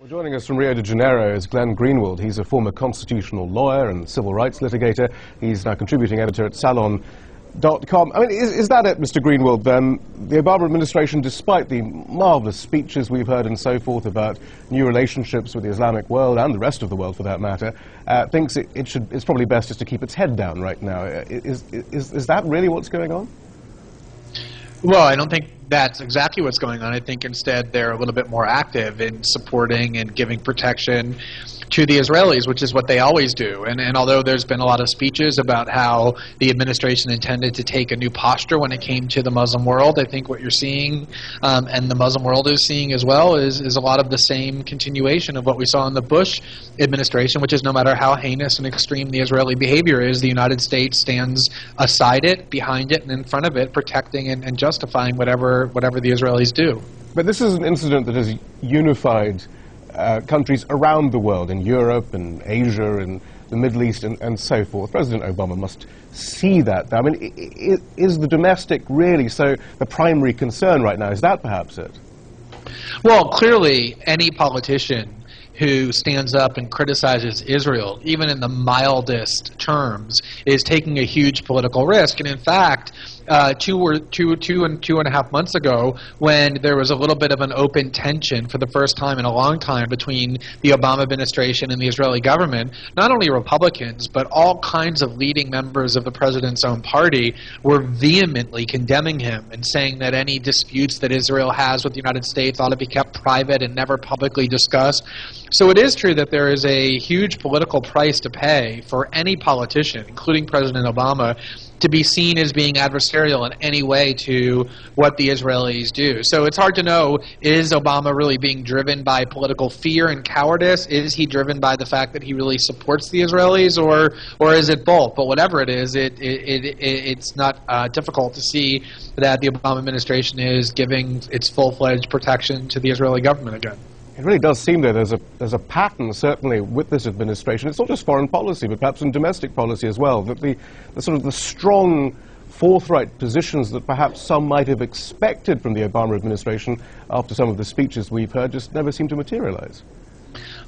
Well, joining us from Rio de Janeiro is Glenn Greenwald. He's a former constitutional lawyer and civil rights litigator. He's now contributing editor at Salon.com. I mean, is that it, Mr. Greenwald? The Obama administration, despite the marvelous speeches we've heard and so forth about new relationships with the Islamic world and the rest of the world, for that matter, thinks it's probably best just to keep its head down right now. Is that really what's going on? Well, I don't think that's exactly what's going on. I think instead they're a little bit more active in supporting and giving protection to the Israelis, which is what they always do. And although there's been a lot of speeches about how the administration intended to take a new posture when it came to the Muslim world, I think what you're seeing, and the Muslim world is seeing as well, is a lot of the same continuation of what we saw in the Bush administration, which is no matter how heinous and extreme the Israeli behavior is, the United States stands aside it, behind it, and in front of it, protecting and justifying whatever the Israelis do. But this is an incident that has unified countries around the world, in Europe and Asia and the Middle East and so forth. President Obama must see that. I mean, is the domestic really so the primary concern right now? Is that perhaps it? Well, clearly any politician who stands up and criticizes Israel, even in the mildest terms, is taking a huge political risk. And in fact, two and a half months ago, when there was a little bit of an open tension for the first time in a long time between the Obama administration and the Israeli government, not only Republicans, but all kinds of leading members of the president's own party were vehemently condemning him and saying that any disputes that Israel has with the United States ought to be kept private and never publicly discussed. So it is true that there is a huge political price to pay for any politician, including President Obama, to be seen as being adversarial in any way to what the Israelis do. So it's hard to know, is Obama really being driven by political fear and cowardice? Is he driven by the fact that he really supports the Israelis, or is it both? But whatever it is, it's not difficult to see that the Obama administration is giving its full-fledged protection to the Israeli government again. It really does seem that there's a pattern, certainly, with this administration. It's not just foreign policy, but perhaps in domestic policy as well, that the sort of the strong, forthright positions that perhaps some might have expected from the Obama administration after some of the speeches we've heard just never seem to materialize.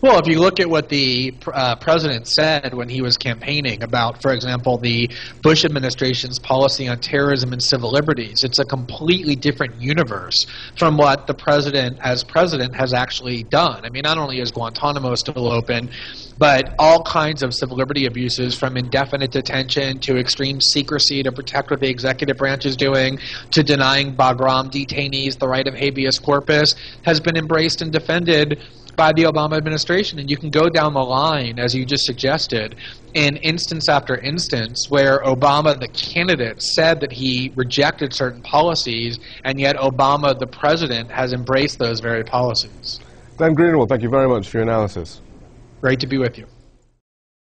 Well, if you look at what the president said when he was campaigning about, for example, the Bush administration's policy on terrorism and civil liberties, it's a completely different universe from what the president, as president, has actually done. I mean, not only is Guantanamo still open, but all kinds of civil liberty abuses, from indefinite detention to extreme secrecy to protect what the executive branch is doing, to denying Bagram detainees the right of habeas corpus, has been embraced and defended by the Obama administration. And you can go down the line, as you just suggested, in instance after instance where Obama, the candidate, said that he rejected certain policies, and yet Obama, the president, has embraced those very policies. Glenn Greenwald, thank you very much for your analysis. Great to be with you.